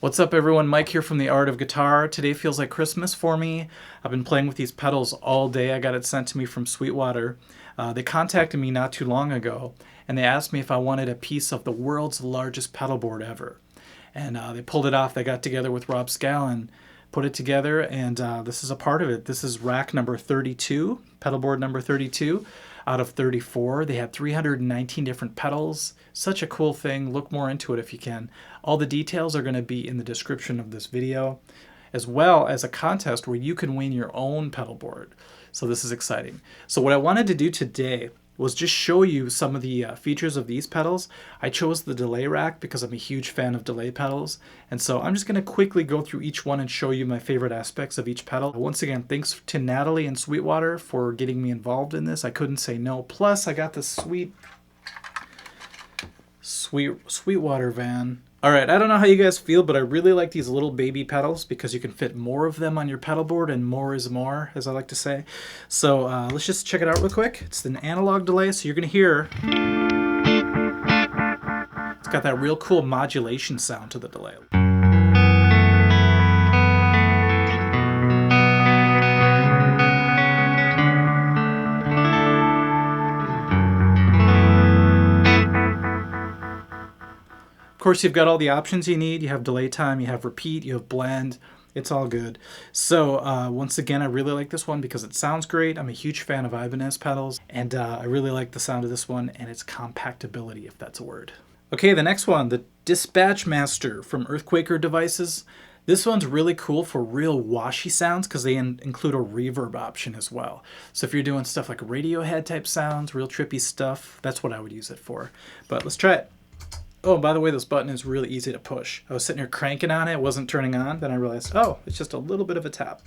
What's up everyone, Mike here from The Art of Guitar. Today feels like Christmas for me. I've been playing with these pedals all day. I got it sent to me from Sweetwater. They contacted me not too long ago and they asked me if I wanted a piece of the world's largest pedal board ever. And they pulled it off. They got together with Rob Scallon, put it together, and this is a part of it. This is rack number 32, pedal board number 32 out of 34. They had 319 different pedals. Such a cool thing. Look more into it if you can. All the details are going to be in the description of this video, as well as a contest where you can win your own pedal board. So this is exciting. So what I wanted to do today was just show you some of the features of these pedals. I chose the delay rack because I'm a huge fan of delay pedals. And so I'm just going to quickly go through each one and show you my favorite aspects of each pedal. Once again, thanks to Natalie and Sweetwater for getting me involved in this. I couldn't say no. Plus, I got this Sweetwater van. All right, I don't know how you guys feel, but I really like these little baby pedals because you can fit more of them on your pedal board, and more is more, as I like to say. So let's just check it out real quick. It's an analog delay, so you're going to hear it's got that real cool modulation sound to the delay. Of course, you've got all the options you need. You have delay time, you have repeat, you have blend. It's all good. So once again, I really like this one because it sounds great. I'm a huge fan of Ibanez pedals, and I really like the sound of this one and its compactability, if that's a word. Okay, the next one, the Dispatch Master from Earthquaker Devices. This one's really cool for real washy sounds because they include a reverb option as well. So if you're doing stuff like Radiohead type sounds, real trippy stuff, that's what I would use it for. But let's try it. Oh, by the way, this button is really easy to push. I was sitting here cranking on it, it wasn't turning on, then I realized, oh, it's just a little bit of a tap.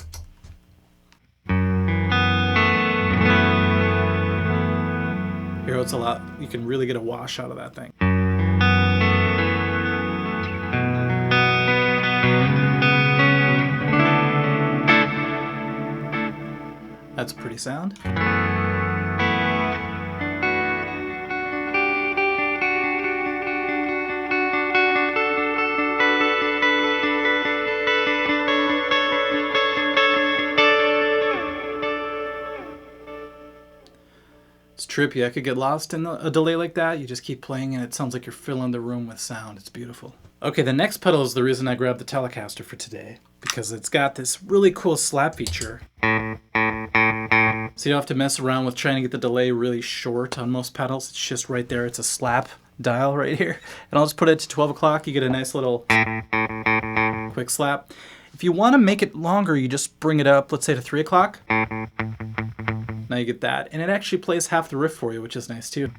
Here, it's a lot. You can really get a wash out of that thing. That's a pretty sound. It's trippy. I could get lost in a delay like that. You just keep playing and it sounds like you're filling the room with sound. It's beautiful. Okay, the next pedal is the reason I grabbed the Telecaster for today, because it's got this really cool slap feature. So you don't have to mess around with trying to get the delay really short on most pedals. It's just right there. It's a slap dial right here. And I'll just put it to 12 o'clock. You get a nice little quick slap. If you want to make it longer, you just bring it up, let's say to 3 o'clock. Now you get that, and it actually plays half the riff for you, which is nice too.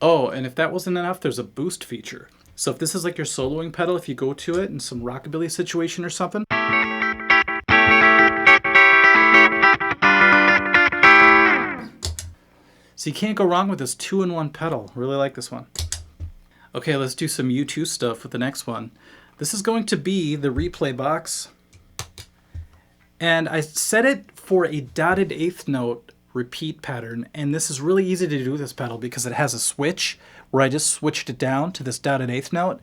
Oh, and if that wasn't enough, there's a boost feature. So if this is like your soloing pedal, if you go to it in some rockabilly situation or something, so you can't go wrong with this 2-in-1 pedal. Really like this one. Okay, let's do some U2 stuff with the next one. This is going to be the replay box. And I set it for a dotted eighth note repeat pattern. And this is really easy to do with this pedal because it has a switch where I just switched it down to this dotted eighth note.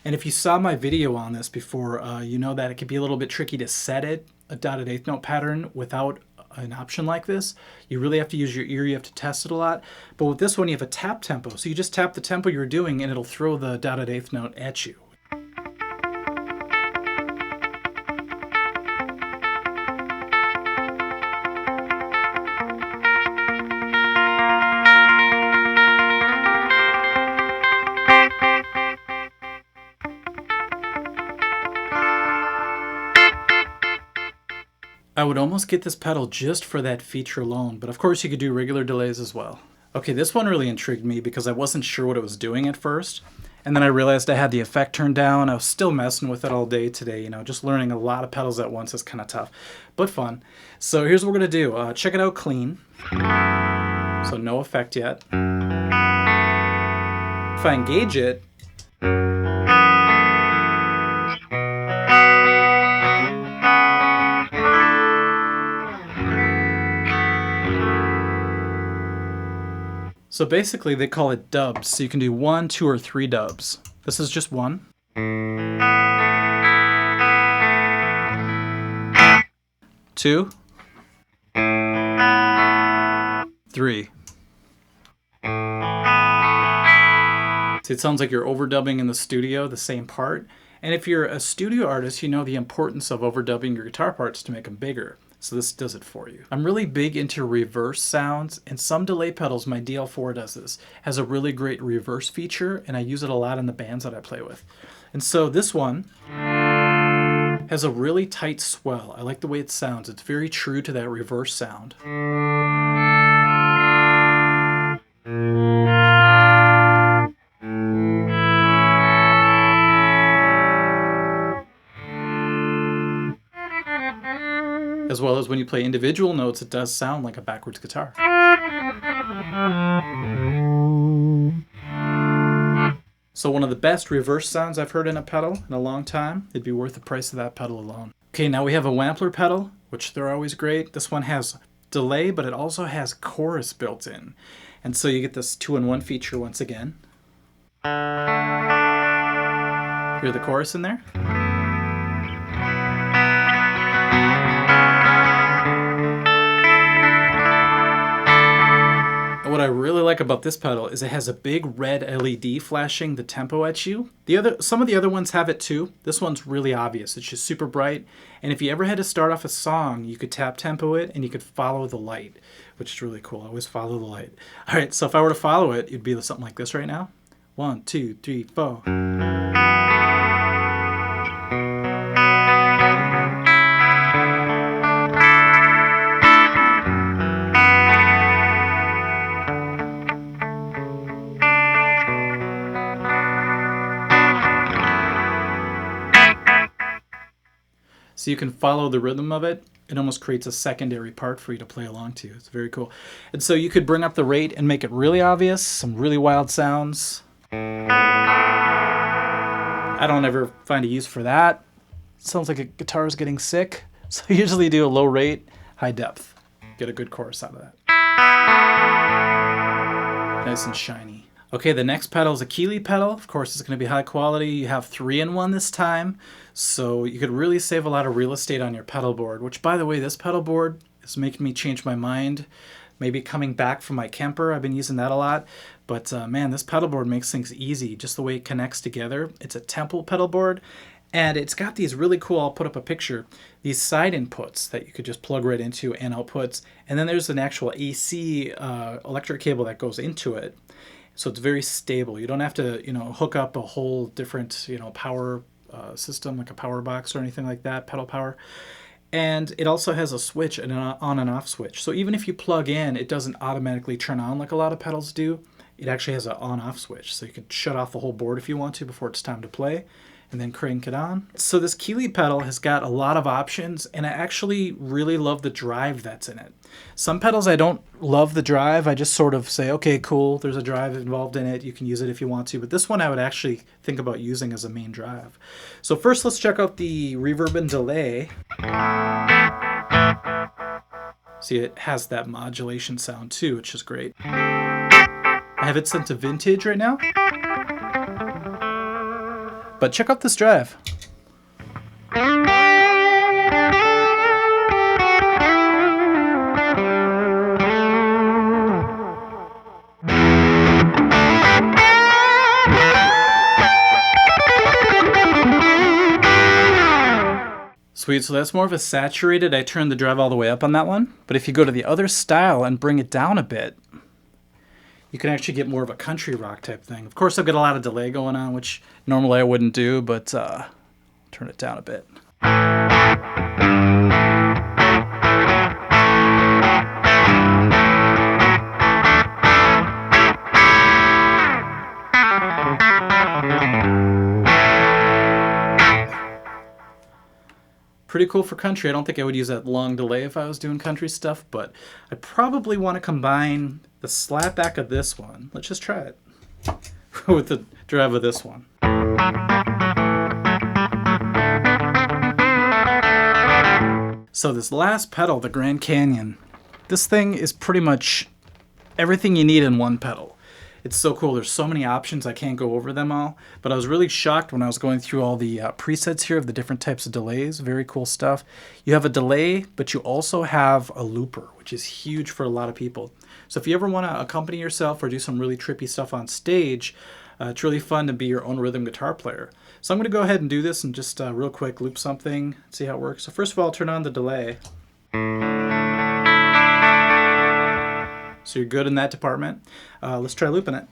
And if you saw my video on this before, you know that it can be a little bit tricky to set it, a dotted eighth note pattern, without an option like this. You really have to use your ear, you have to test it a lot. But with this one, you have a tap tempo. So you just tap the tempo you're doing and it'll throw the dotted eighth note at you. I would almost get this pedal just for that feature alone, but of course you could do regular delays as well. Okay, this one really intrigued me because I wasn't sure what it was doing at first, and then I realized I had the effect turned down. I was still messing with it all day today, you know, just learning a lot of pedals at once is kind of tough, but fun. So here's what we're going to do. Check it out clean. So no effect yet. If I engage it, So basically they call it dubs. So you can do 1, 2, or 3 dubs. This is just 1. 2. 3. See, it sounds like you're overdubbing in the studio the same part. And if you're a studio artist, you know the importance of overdubbing your guitar parts to make them bigger. So this does it for you. I'm really big into reverse sounds, and some delay pedals, my DL4 does this, has a really great reverse feature, and I use it a lot in the bands that I play with. And so this one has a really tight swell. I like the way it sounds. It's very true to that reverse sound. As well as when you play individual notes, it does sound like a backwards guitar. So one of the best reverse sounds I've heard in a pedal in a long time. It'd be worth the price of that pedal alone. Okay, now we have a Wampler pedal, which they're always great. This one has delay, but it also has chorus built in. And so you get this 2-in-1 feature once again. Hear the chorus in there? What I really like about this pedal is it has a big red LED flashing the tempo at you. Some of the other ones have it too. This one's really obvious. It's just super bright. And if you ever had to start off a song, you could tap tempo it and you could follow the light, which is really cool. I always follow the light. All right, so if I were to follow it, it'd be something like this right now. 1, 2, 3, 4. So you can follow the rhythm of it. It almost creates a secondary part for you to play along to. It's very cool. And so you could bring up the rate and make it really obvious, some really wild sounds. I don't ever find a use for that. It sounds like a guitar is getting sick. So I usually do a low rate, high depth. Get a good chorus out of that. Nice and shiny. Okay, the next pedal is a Kili pedal. Of course, it's going to be high quality. You have 3-in-1 this time, so you could really save a lot of real estate on your pedal board, which, by the way, this pedal board is making me change my mind. Maybe coming back from my Kemper. I've been using that a lot. But, man, this pedal board makes things easy, just the way it connects together. It's a Temple pedal board, and it's got these really cool, I'll put up a picture, these side inputs that you could just plug right into and outputs. And then there's an actual AC electric cable that goes into it. So it's very stable. You don't have to, hook up a whole different, power system, like a power box or anything like that, pedal power. And it also has a switch, an on and off switch. So even if you plug in, it doesn't automatically turn on like a lot of pedals do. It actually has an on-off switch. So you can shut off the whole board if you want to before it's time to play, and then crank it on. So this Kili pedal has got a lot of options, and I actually really love the drive that's in it. Some pedals I don't love the drive. I just sort of say, okay, cool, there's a drive involved in it. You can use it if you want to. But this one I would actually think about using as a main drive. So first let's check out the reverb and delay. See, it has that modulation sound too, which is great. I have it set to vintage right now. But check out this drive. Sweet, so that's more of a saturated. I turned the drive all the way up on that one. But if you go to the other style and bring it down a bit, you can actually get more of a country rock type thing. Of course, I've got a lot of delay going on, which normally I wouldn't do, but turn it down a bit. Pretty cool for country. I don't think I would use that long delay if I was doing country stuff, but I probably want to combine the slapback of this one. Let's just try it with the drive of this one. So this last pedal, the Grand Canyon, this thing is pretty much everything you need in one pedal. It's so cool. There's so many options. I can't go over them all, but I was really shocked when I was going through all the presets here of the different types of delays. Very cool stuff. You have a delay, but you also have a looper, which is huge for a lot of people. So if you ever want to accompany yourself or do some really trippy stuff on stage, it's really fun to be your own rhythm guitar player. So I'm going to go ahead and do this and just real quick loop something, see how it works. So first of all, turn on the delay. So you're good in that department. Let's try looping it.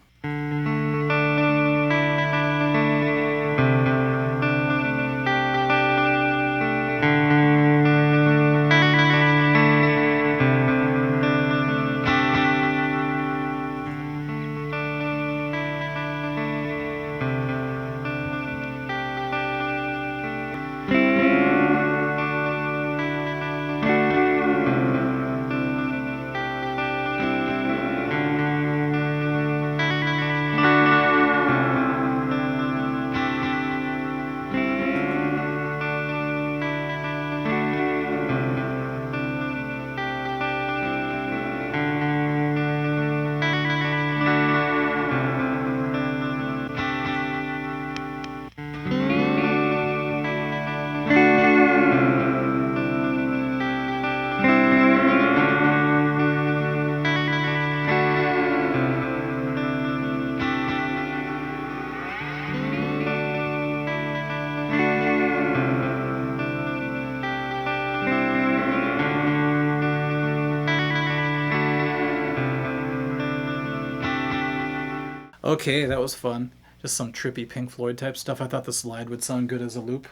Okay, that was fun. Just some trippy Pink Floyd type stuff. I thought the slide would sound good as a loop.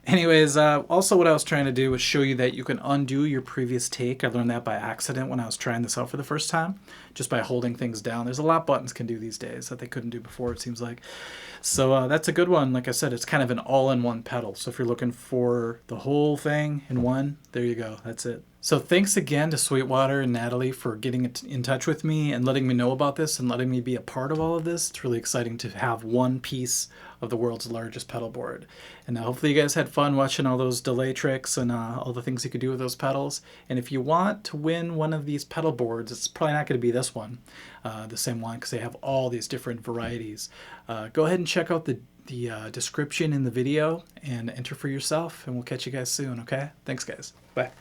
Anyways, also what I was trying to do was show you that you can undo your previous take. I learned that by accident when I was trying this out for the first time, just by holding things down. There's a lot buttons can do these days that they couldn't do before, it seems like. So that's a good one. Like I said, it's kind of an all-in-one pedal. So if you're looking for the whole thing in one, there you go. That's it. So thanks again to Sweetwater and Natalie for getting in touch with me and letting me know about this and letting me be a part of all of this. It's really exciting to have one piece of the world's largest pedal board. And hopefully you guys had fun watching all those delay tricks and all the things you could do with those pedals. And if you want to win one of these pedal boards, it's probably not going to be this one, the same one, because they have all these different varieties. Go ahead and check out the description in the video and enter for yourself, and we'll catch you guys soon, okay? Thanks, guys. Bye.